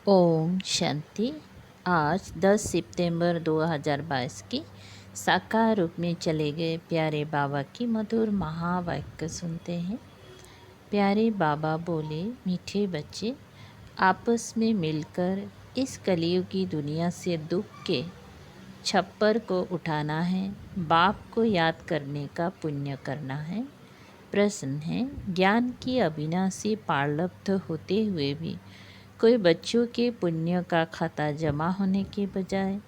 ओम शांति। आज 10 सितंबर 2022 की साकार रूप में चले गए प्यारे बाबा की मधुर महावाक्य सुनते हैं। प्यारे बाबा बोले, मीठे बच्चे, आपस में मिलकर इस कलयुग की दुनिया से दुख के छप्पर को उठाना है। बाप को याद करने का पुण्य करना है। प्रश्न है, ज्ञान की अविनाशी पारलब्ध होते हुए भी कोई बच्चों के पुण्य का खाता जमा होने के बजाय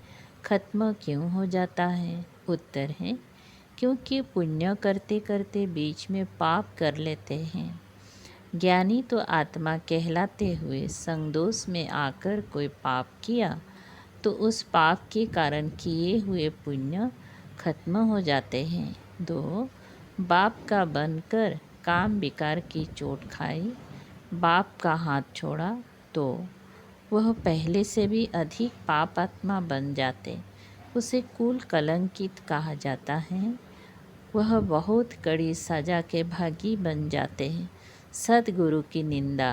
खत्म क्यों हो जाता है? उत्तर है, क्योंकि पुण्य करते करते बीच में पाप कर लेते हैं। ज्ञानी तो आत्मा कहलाते हुए संगदोष में आकर कोई पाप किया तो उस पाप के कारण किए हुए पुण्य खत्म हो जाते हैं। 2. बाप का बनकर काम विकार की चोट खाई, बाप का हाथ छोड़ा तो वह पहले से भी अधिक पापात्मा बन जाते। उसे कुल कलंकित कहा जाता है। वह बहुत कड़ी सजा के भागी बन जाते हैं। सद्गुरु की निंदा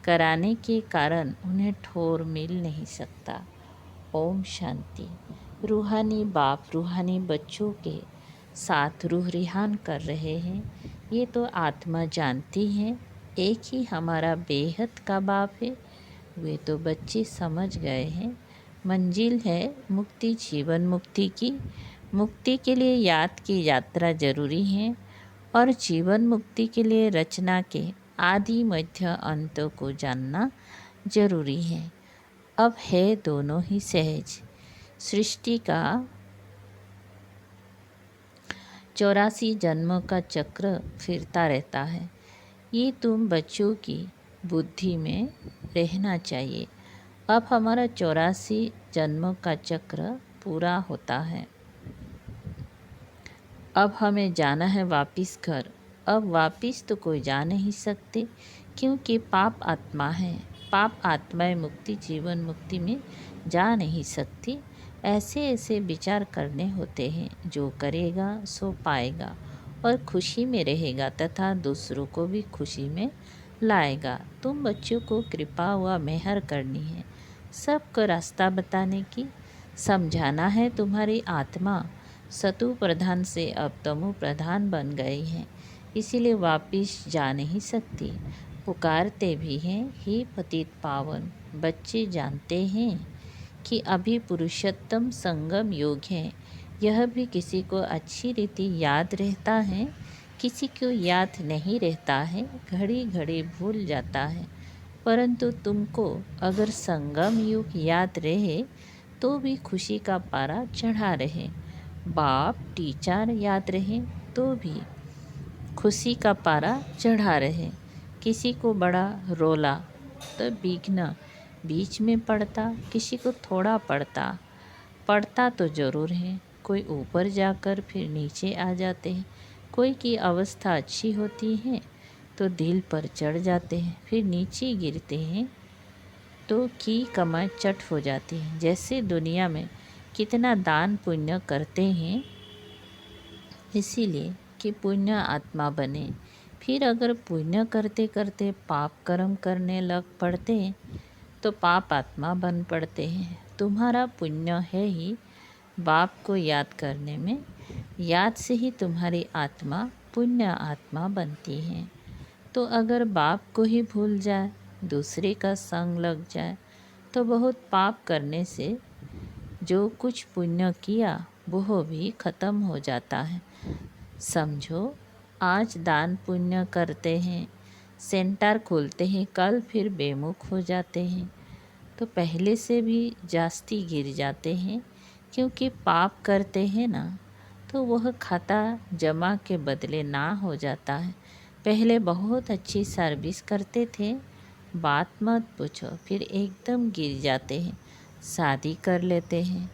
कराने के कारण उन्हें ठोर मिल नहीं सकता। ओम शांति। रूहानी बाप रूहानी बच्चों के साथ रूह रिहान कर रहे हैं। ये तो आत्मा जानती है एक ही हमारा बेहद का बाप है। वे तो बच्चे समझ गए हैं। मंजिल है मुक्ति, जीवन मुक्ति की। मुक्ति के लिए याद की यात्रा जरूरी है और जीवन मुक्ति के लिए रचना के आदि मध्य अंतों को जानना जरूरी है। अब है दोनों ही सहज। सृष्टि का 84 जन्मों का चक्र फिरता रहता है। ये तुम बच्चों की बुद्धि में रहना चाहिए। अब हमारा 84 जन्मों का चक्र पूरा होता है। अब हमें जाना है वापिस घर। अब वापिस तो कोई जा नहीं सकते, क्योंकि पाप आत्मा है। पाप आत्माएं मुक्ति जीवन मुक्ति में जा नहीं सकती। ऐसे ऐसे विचार करने होते हैं। जो करेगा सो पाएगा और खुशी में रहेगा तथा दूसरों को भी खुशी में लाएगा। तुम बच्चों को कृपा व मेहर करनी है, सबको रास्ता बताने की। समझाना है तुम्हारी आत्मा सतु प्रधान से अब तमु प्रधान बन गई है, इसीलिए वापिस जा नहीं सकती। पुकारते भी हैं, हे पतित पावन। बच्चे जानते हैं कि अभी पुरुषोत्तम संगम योग है। यह भी किसी को अच्छी रीति याद रहता है, किसी को याद नहीं रहता है, घड़ी घड़ी भूल जाता है। परंतु तुमको अगर संगम युग याद रहे तो भी खुशी का पारा चढ़ा रहे। बाप टीचर याद रहे तो भी खुशी का पारा चढ़ा रहे। किसी को बड़ा रोला तो विघ्न बीच में पड़ता, किसी को थोड़ा पड़ता तो ज़रूर है। कोई ऊपर जाकर फिर नीचे आ जाते हैं। कोई की अवस्था अच्छी होती है तो दिल पर चढ़ जाते हैं, फिर नीचे गिरते हैं तो की कमाई चट हो जाती है। जैसे दुनिया में कितना दान पुण्य करते हैं, इसीलिए कि पुण्य आत्मा बने। फिर अगर पुण्य करते करते पाप कर्म करने लग पड़ते हैं तो पाप आत्मा बन पड़ते हैं। तुम्हारा पुण्य है ही बाप को याद करने में। याद से ही तुम्हारी आत्मा पुण्य आत्मा बनती है। तो अगर बाप को ही भूल जाए, दूसरे का संग लग जाए तो बहुत पाप करने से जो कुछ पुण्य किया वह भी खत्म हो जाता है। समझो, आज दान पुण्य करते हैं, सेंटर खोलते हैं, कल फिर बेमुख हो जाते हैं तो पहले से भी जास्ती गिर जाते हैं। क्योंकि पाप करते हैं ना, तो वह खाता जमा के बदले ना हो जाता है। पहले बहुत अच्छी सर्विस करते थे, बात मत पूछो, फिर एकदम गिर जाते हैं। शादी कर लेते हैं,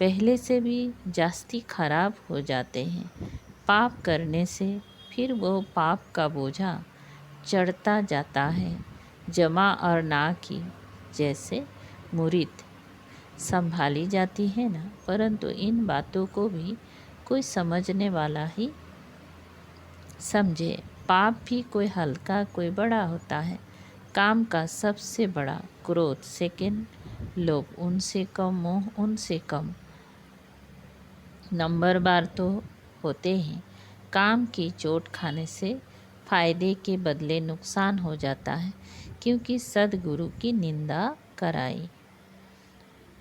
पहले से भी जास्ती खराब हो जाते हैं। पाप करने से फिर वो पाप का बोझा चढ़ता जाता है। जमा और ना की जैसे मुरीद संभाली जाती है ना, परंतु इन बातों को भी कोई समझने वाला ही समझे। पाप भी कोई हल्का कोई बड़ा होता है। काम का सबसे बड़ा क्रोध, सेकंड लोभ, उनसे कम मोह, उनसे कम नंबर बार तो होते हैं। काम की चोट खाने से फायदे के बदले नुकसान हो जाता है, क्योंकि सद्गुरु की निंदा कराई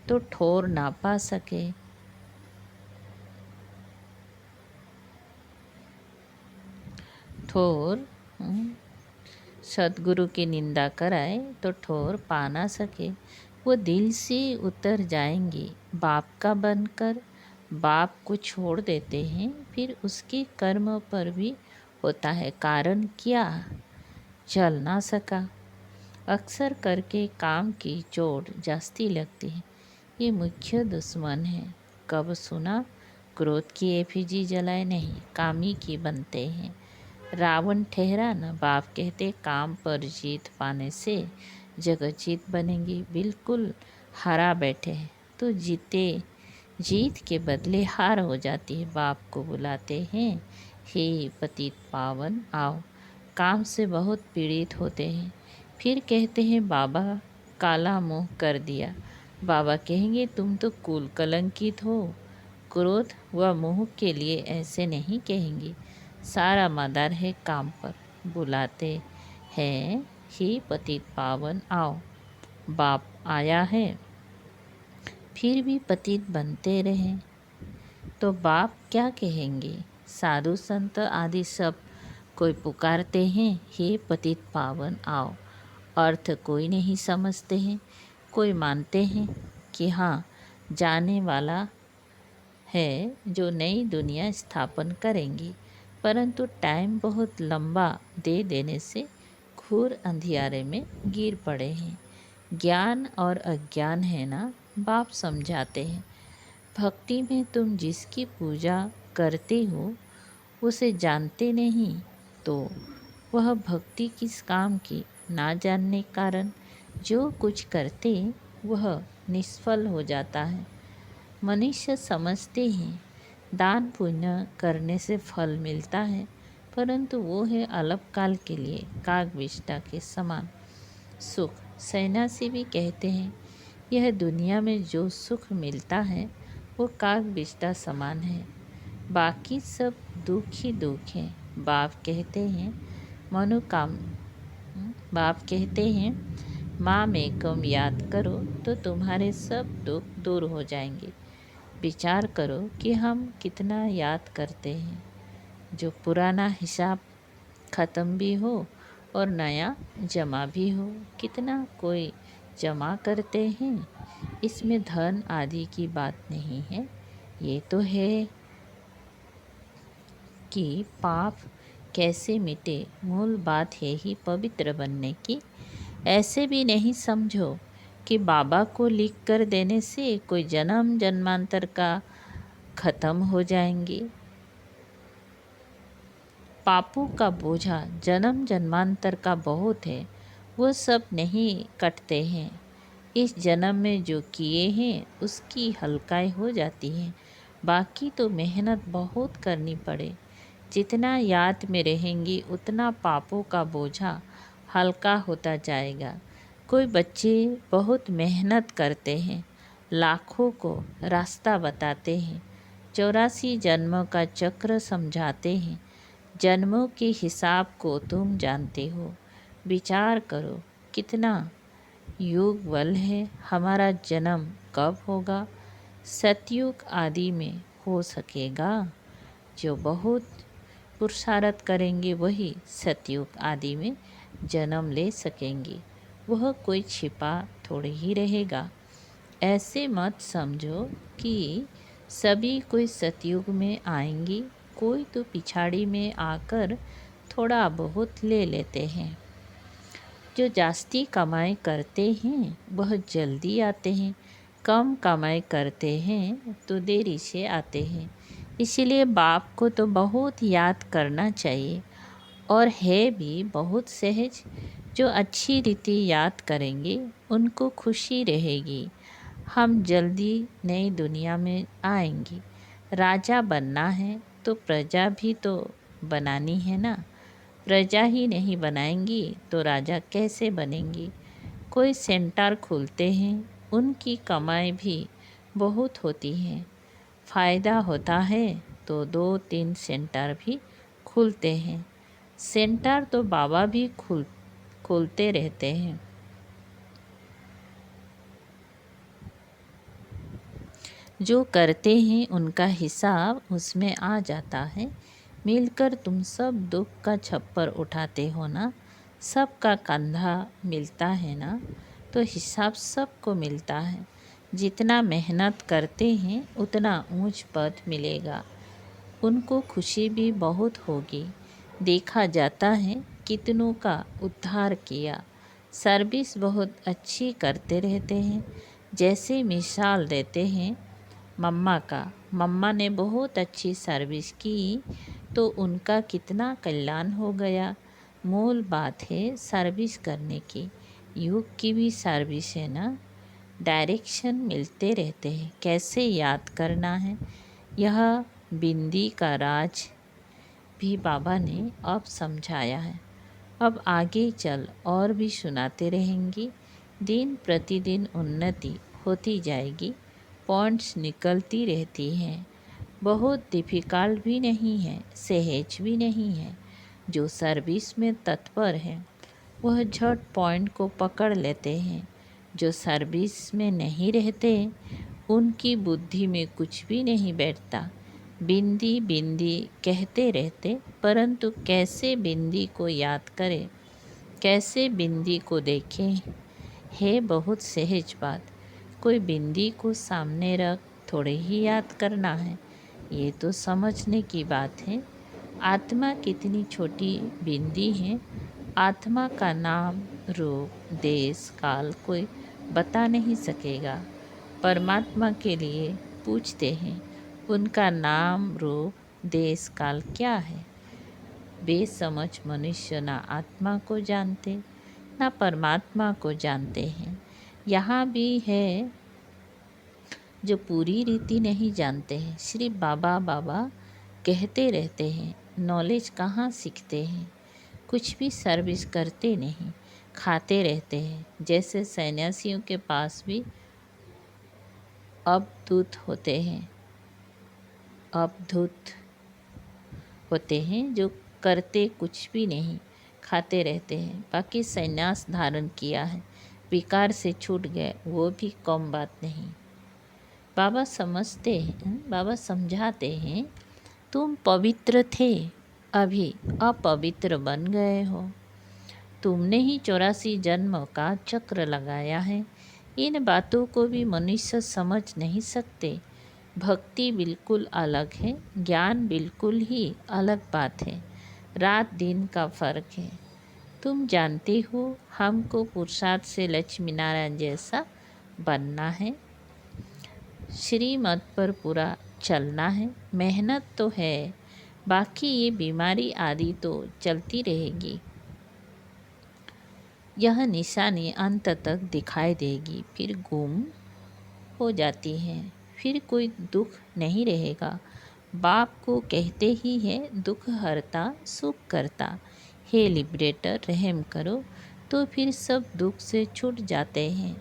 तो ठोर ना पा सके। ठोर सद्गुरु की निंदा कराए तो ठोर पा ना सके। वो दिल से उतर जाएंगे बाप का बनकर, बाप को छोड़ देते हैं, फिर उसके कर्म पर भी होता है कारण क्या, चल ना सका। अक्सर करके काम की चोट जास्ती लगती है, ये मुख्य दुश्मन है। कब सुना, क्रोध की एफिजी जलाए नहीं, कामी की बनते हैं। रावण ठहरा न, बाप कहते काम पर जीत पाने से जगत जीत बनेंगी। बिल्कुल हारा बैठे हैं तो जीते, जीत के बदले हार हो जाती है। बाप को बुलाते हैं, हे पतित पावन आओ। काम से बहुत पीड़ित होते हैं, फिर कहते हैं बाबा काला मुँह कर दिया। बाबा कहेंगे तुम तो कुल कलंकित हो। क्रोध व मोह के लिए ऐसे नहीं कहेंगे, सारा मदार है काम पर। बुलाते हैं, हे पतित पावन आओ। बाप आया है, फिर भी पतित बनते रहे तो बाप क्या कहेंगे। साधु संत आदि सब कोई पुकारते हैं, हे पतित पावन आओ। अर्थ कोई नहीं समझते हैं, कोई मानते हैं कि हाँ जाने वाला है जो नई दुनिया स्थापन करेंगी, परंतु टाइम बहुत लंबा दे देने से घोर अंधियारे में गिर पड़े हैं। ज्ञान और अज्ञान है ना, बाप समझाते हैं। भक्ति में तुम जिसकी पूजा करते हो उसे जानते नहीं तो वह भक्ति किस काम की, ना जानने कारण जो कुछ करते वह निष्फल हो जाता है। मनुष्य समझते हैं दान पुण्य करने से फल मिलता है, परंतु वो है अल्पकाल के लिए, कागविष्टा के समान सुख। सन्यासी भी कहते हैं यह दुनिया में जो सुख मिलता है वो कागविष्टा समान है, बाकी सब दुख ही दुख है। बाप कहते हैं मनोकाम बाप कहते हैं माँ में कम याद करो तो तुम्हारे सब दुख दूर हो जाएंगे। विचार करो कि हम कितना याद करते हैं, जो पुराना हिसाब ख़त्म भी हो और नया जमा भी हो। कितना कोई जमा करते हैं, इसमें धन आदि की बात नहीं है। ये तो है कि पाप कैसे मिटे, मूल बात है ही पवित्र बनने की। ऐसे भी नहीं समझो कि बाबा को लिख कर देने से कोई जन्म जन्मांतर का ख़त्म हो जाएंगे। पापों का बोझा जन्म जन्मांतर का बहुत है, वो सब नहीं कटते हैं। इस जन्म में जो किए हैं उसकी हल्काई हो जाती है, बाकी तो मेहनत बहुत करनी पड़े। जितना याद में रहेंगी उतना पापों का बोझा हल्का होता जाएगा। कोई बच्चे बहुत मेहनत करते हैं, लाखों को रास्ता बताते हैं, 84 जन्मों का चक्र समझाते हैं। जन्मों के हिसाब को तुम जानते हो, विचार करो कितना युग बल है। हमारा जन्म कब होगा, सतयुग आदि में हो सकेगा। जो बहुत पुरुषार्थ करेंगे वही सतयुग आदि में जन्म ले सकेंगे, वह कोई छिपा थोड़े ही रहेगा। ऐसे मत समझो कि सभी कोई सतयुग में आएंगी, कोई तो पिछाड़ी में आकर थोड़ा बहुत ले लेते हैं। जो जास्ती कमाई करते हैं वह जल्दी आते हैं, कम कमाई करते हैं तो देरी से आते हैं। इसीलिए बाप को तो बहुत याद करना चाहिए, और है भी बहुत सहज। जो अच्छी रीति याद करेंगे उनको खुशी रहेगी। हम जल्दी नई दुनिया में आएंगे, राजा बनना है तो प्रजा भी तो बनानी है ना। प्रजा ही नहीं बनाएंगी तो राजा कैसे बनेंगी। कोई सेंटर खोलते हैं, उनकी कमाई भी बहुत होती है। फ़ायदा होता है तो 2-3 सेंटर भी खुलते हैं। सेंटर तो बाबा भी खोलते रहते हैं। जो करते हैं उनका हिसाब उसमें आ जाता है। मिलकर तुम सब दुख का छप्पर उठाते हो ना, सबका कंधा मिलता है ना, तो हिसाब सबको मिलता है। जितना मेहनत करते हैं उतना ऊंच पद मिलेगा। उनको खुशी भी बहुत होगी। देखा जाता है कितनों का उद्धार किया। सर्विस बहुत अच्छी करते रहते हैं। जैसे मिसाल देते हैं मम्मा का, मम्मा ने बहुत अच्छी सर्विस की तो उनका कितना कल्याण हो गया। मूल बात है सर्विस करने की। युग की भी सर्विस है ना। डायरेक्शन मिलते रहते हैं, कैसे याद करना है। यह बिंदी का राज भी बाबा ने अब समझाया है। अब आगे चल और भी सुनाते रहेंगी। दिन प्रतिदिन उन्नति होती जाएगी। पॉइंट्स निकलती रहती हैं। बहुत डिफ़िकल्ट भी नहीं है, सहज भी नहीं है। जो सर्विस में तत्पर है वह झट पॉइंट को पकड़ लेते हैं। जो सर्विस में नहीं रहते उनकी बुद्धि में कुछ भी नहीं बैठता। बिंदी बिंदी कहते रहते, परंतु कैसे बिंदी को याद करें, कैसे बिंदी को देखें, है बहुत सहज बात। कोई बिंदी को सामने रख थोड़े ही याद करना है, ये तो समझने की बात है। आत्मा कितनी छोटी बिंदी है। आत्मा का नाम रूप देश काल कोई बता नहीं सकेगा। परमात्मा के लिए पूछते हैं, उनका नाम रूप देश काल क्या है। बेसमझ मनुष्य ना आत्मा को जानते ना परमात्मा को जानते हैं। यहाँ भी है जो पूरी रीति नहीं जानते हैं, सिर्फ बाबा बाबा कहते रहते हैं। नॉलेज कहाँ सीखते हैं। कुछ भी सर्विस करते नहीं, खाते रहते हैं। जैसे सन्यासियों के पास भी अवधूत होते हैं जो करते कुछ भी नहीं, खाते रहते हैं। बाकी संन्यास धारण किया है, विकार से छूट गए, वो भी कम बात नहीं। बाबा समझते हैं, बाबा समझाते हैं, तुम पवित्र थे, अभी अपवित्र बन गए हो। तुमने ही 84 जन्म का चक्र लगाया है। इन बातों को भी मनुष्य समझ नहीं सकते। भक्ति बिल्कुल अलग है, ज्ञान बिल्कुल ही अलग बात है। रात दिन का फर्क है। तुम जानते हो हमको पुरुषार्थ से लक्ष्मी नारायण जैसा बनना है। श्रीमत पर पूरा चलना है। मेहनत तो है, बाकी ये बीमारी आदि तो चलती रहेगी। यह निशानी अंत तक दिखाई देगी, फिर गुम हो जाती है। फिर कोई दुख नहीं रहेगा। बाप को कहते ही है, दुख हरता सुख करता। हे लिबरेटर रहम करो, तो फिर सब दुख से छूट जाते हैं।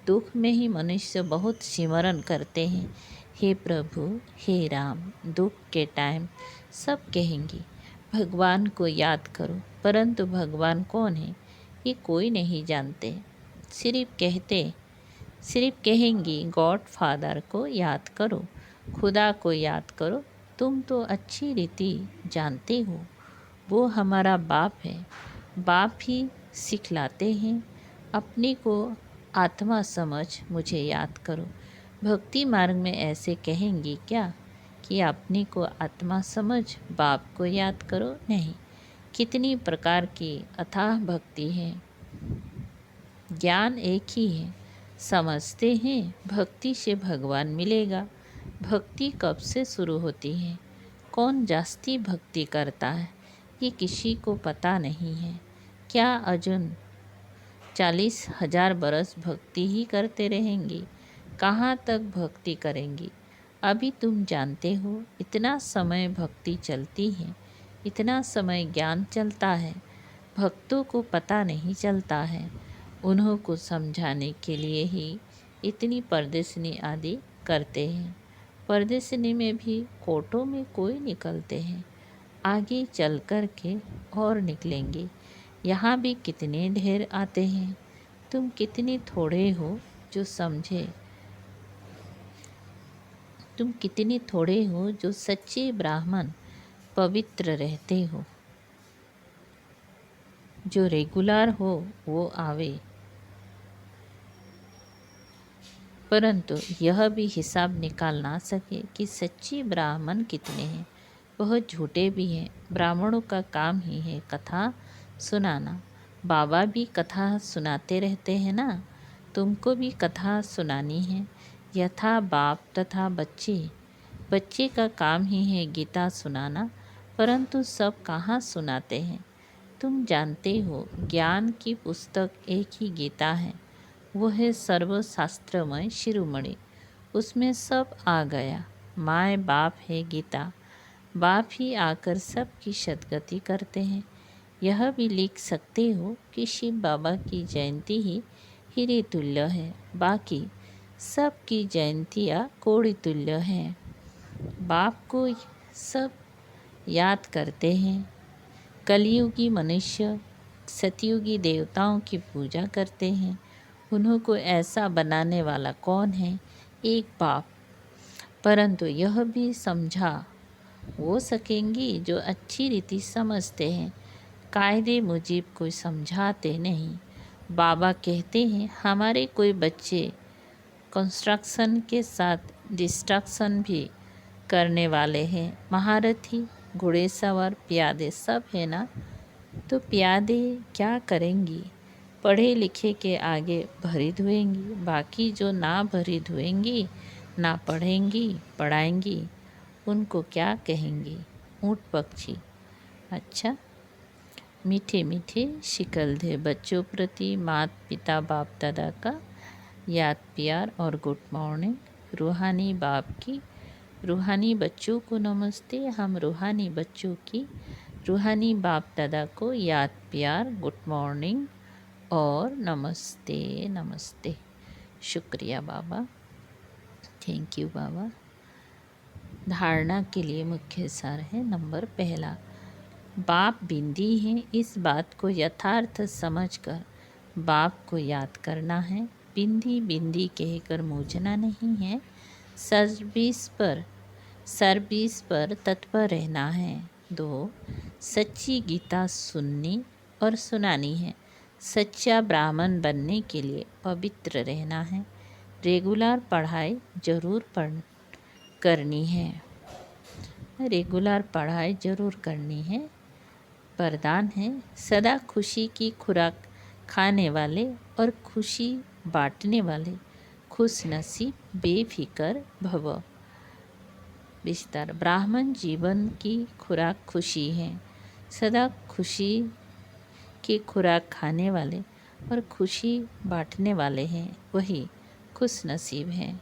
दुख में ही मनुष्य बहुत सिमरन करते हैं, हे प्रभु हे राम। दुख के टाइम सब कहेंगी भगवान को याद करो, परंतु भगवान कौन है ये कोई नहीं जानते। सिर्फ कहेंगी गॉड फादर को याद करो, खुदा को याद करो। तुम तो अच्छी रीति जानते हो वो हमारा बाप है। बाप ही सिखलाते हैं, अपने को आत्मा समझ मुझे याद करो। भक्ति मार्ग में ऐसे कहेंगी क्या कि अपने को आत्मा समझ बाप को याद करो? नहीं। कितनी प्रकार की अथाह भक्ति है। ज्ञान एक ही है, समझते हैं भक्ति से भगवान मिलेगा। भक्ति कब से शुरू होती है, कौन जास्ती भक्ति करता है, ये किसी को पता नहीं है। क्या अर्जुन 40,000 बरस भक्ति ही करते रहेंगी? कहाँ तक भक्ति करेंगी? अभी तुम जानते हो इतना समय भक्ति चलती है, इतना समय ज्ञान चलता है, भक्तों को पता नहीं चलता है। उन्हों को समझाने के लिए ही इतनी प्रदर्शनी आदि करते हैं। प्रदर्शनी में भी कोटों में कोई निकलते हैं, आगे चल कर के और निकलेंगे। यहाँ भी कितने ढेर आते हैं, तुम कितने थोड़े हो जो समझे। तुम कितने थोड़े हो जो सच्चे ब्राह्मण पवित्र रहते हो। जो रेगुलर हो वो आवे, परंतु यह भी हिसाब निकाल ना सके कि सच्चे ब्राह्मण कितने हैं। बहुत झूठे भी हैं। ब्राह्मणों का काम ही है कथा सुनाना। बाबा भी कथा सुनाते रहते हैं ना, तुमको भी कथा सुनानी है। यथा बाप तथा बच्चे, बच्चे का काम ही है गीता सुनाना, परंतु सब कहाँ सुनाते हैं। तुम जानते हो ज्ञान की पुस्तक एक ही गीता है, वो है सर्वशास्त्रमय शिरोमणि। उसमें सब आ गया। माँ बाप है गीता, बाप ही आकर सबकी सद्गति करते हैं। यह भी लिख सकते हो कि शिव बाबा की जयंती ही हीरे तुल्य है, बाकी सब की जयंतियाँ कोड़ी तुल्य हैं। बाप को सब याद करते हैं। कलयुगी मनुष्य सतयुगी देवताओं की पूजा करते हैं। उन्हों को ऐसा बनाने वाला कौन है? एक बाप। परंतु यह भी समझा वो सकेंगी जो अच्छी रीति समझते हैं। कायदे मुजीब कोई समझाते नहीं। बाबा कहते हैं हमारे कोई बच्चे कंस्ट्रक्शन के साथ डिस्ट्रक्शन भी करने वाले हैं। महारथी, घुड़सवार, प्यादे सब है ना, तो प्यादे क्या करेंगी? पढ़े लिखे के आगे भरी धुएंगी, बाकी जो ना भरी धुएंगी, ना पढ़ेंगी पढ़ाएंगी, उनको क्या कहेंगी? ऊँट पक्षी। अच्छा, मीठे मीठे शिकलधे बच्चों प्रति माता पिता बाप दादा का याद प्यार और गुड मॉर्निंग। रूहानी बाप की रूहानी बच्चों को नमस्ते। हम रूहानी बच्चों की रूहानी बाप दादा को याद प्यार, गुड मॉर्निंग और नमस्ते नमस्ते। शुक्रिया बाबा, थैंक यू बाबा। धारणा के लिए मुख्य सार है। नंबर पहला, बाप बिंदी हैं, इस बात को यथार्थ समझकर बाप को याद करना है। बिंदी बिंदी कहकर मूझना नहीं है। सर्विस पर तत्पर रहना है। 2, सच्ची गीता सुननी और सुनानी है। सच्चा ब्राह्मण बनने के लिए पवित्र रहना है। रेगुलर पढ़ाई जरूर करनी है। रेगुलर पढ़ाई जरूर करनी है। वरदान है, सदा खुशी की खुराक खाने वाले और खुशी बांटने वाले खुश नसीब बेफिक्र भव। विस्तार, ब्राह्मण जीवन की खुराक खुशी है। सदा खुशी की खुराक खाने वाले और खुशी बांटने वाले हैं, वही खुश नसीब हैं।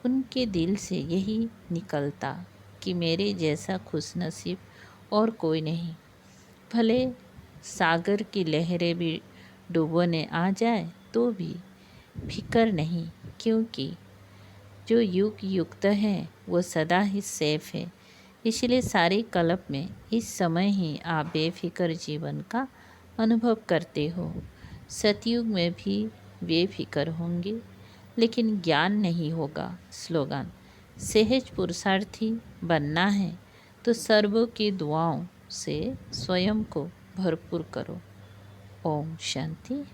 उनके दिल से यही निकलता कि मेरे जैसा खुश नसीब और कोई नहीं। भले सागर की लहरें भी डूबने आ जाए तो भी फिक्र नहीं, क्योंकि जो युक्त है वो सदा ही सेफ है। इसलिए सारे कल्प में इस समय ही आप बेफिक्र जीवन का अनुभव करते हो। सतयुग में भी बेफिक्र होंगे, लेकिन ज्ञान नहीं होगा। स्लोगन, सहज पुरुषार्थी बनना है तो सर्वों की दुआओं से स्वयं को भरपूर करो। ओम शांति।